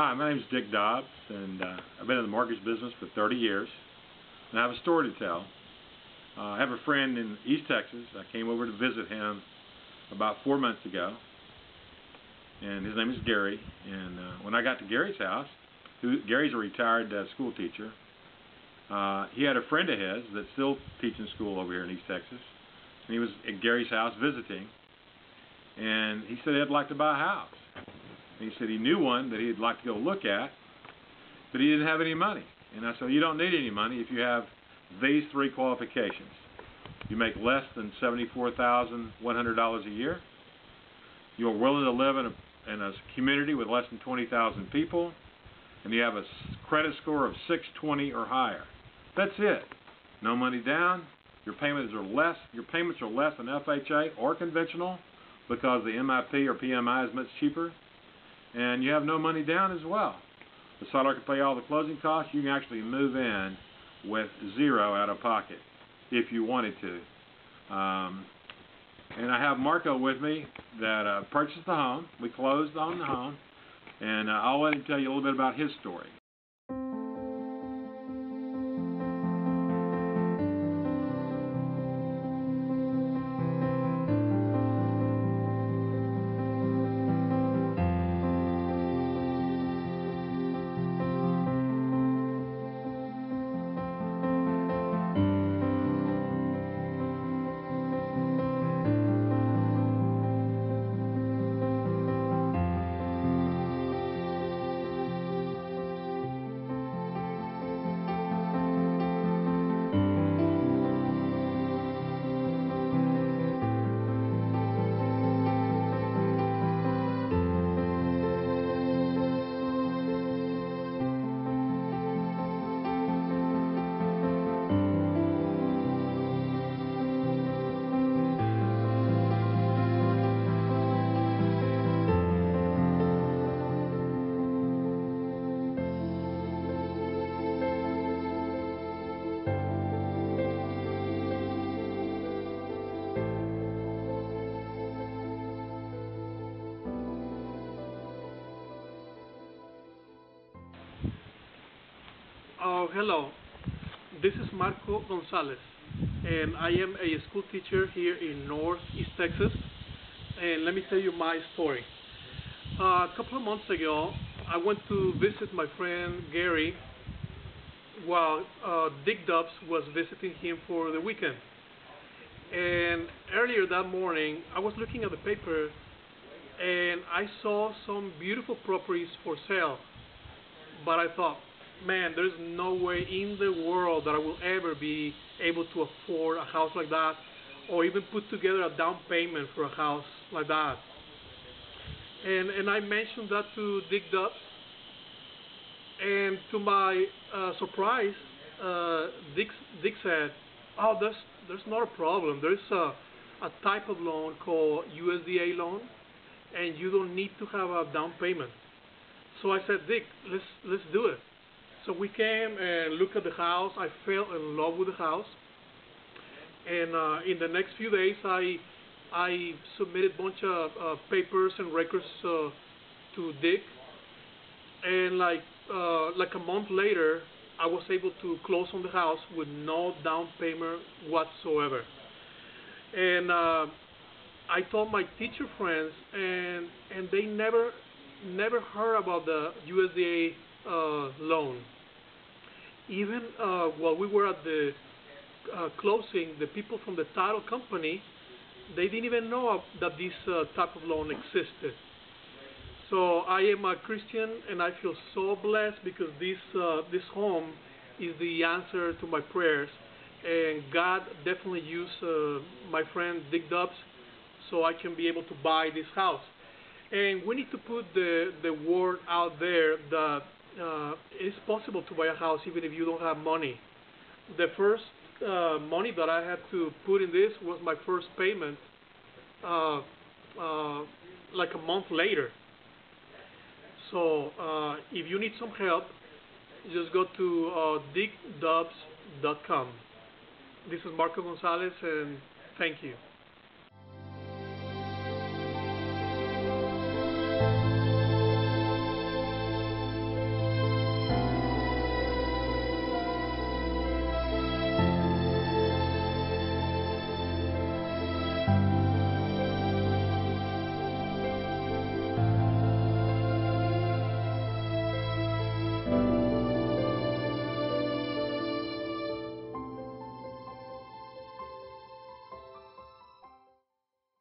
Hi, my name is Dick Dobbs, and I've been in the mortgage business for 30 years, and I have a story to tell. I have a friend in East Texas. I came over to visit him about 4 months ago, and his name is Gary. And when I got to Gary's house, Gary's a retired school teacher. He had a friend of his that's still teaching school over here in East Texas, and he was at Gary's house visiting, and he said he'd like to buy a house. And he said he knew one that he'd like to go look at, but he didn't have any money. And I said, you don't need any money if you have these three qualifications. You make less than $74,100 a year. You're willing to live in a community with less than 20,000 people, and you have a credit score of 620 or higher. That's it. No money down. Your payments are less. Your payments are less than FHA or conventional because the MIP or PMI is much cheaper, and you have no money down as well. The seller can pay all the closing costs. You can actually move in with zero out of pocket if you wanted to. And I have Marco with me that purchased the home. We closed on the home, and I'll let him tell you a little bit about his story. Hello, this is Marco Gonzalez, and I am a school teacher here in Northeast Texas. And let me tell you my story. A couple of months ago, I went to visit my friend Gary while Dick Dobbs was visiting him for the weekend. And earlier that morning, I was looking at the paper, and I saw some beautiful properties for sale. But I thought, man, there's no way in the world that I will ever be able to afford a house like that, or even put together a down payment for a house like that. And I mentioned that to Dick Dobbs, and to my surprise, Dick said, "Oh, there's not a problem. There's a type of loan called USDA loan, and you don't need to have a down payment." So I said, "Dick, let's do it." So we came and looked at the house. I fell in love with the house, and in the next few days, I submitted a bunch of papers and records to Dick, and like a month later, I was able to close on the house with no down payment whatsoever. And I told my teacher friends, and they never heard about the USDA loan. Even while we were at the closing, the people from the title company, they didn't even know that this type of loan existed. So I am a Christian, and I feel so blessed because this home is the answer to my prayers, and God definitely used my friend Dick Dobbs so I can be able to buy this house. And we need to put the word out there that it's possible to buy a house even if you don't have money. The first money that I had to put in this was my first payment like a month later. So if you need some help, just go to dickdobbs.com. This is Marco Gonzalez, and thank you.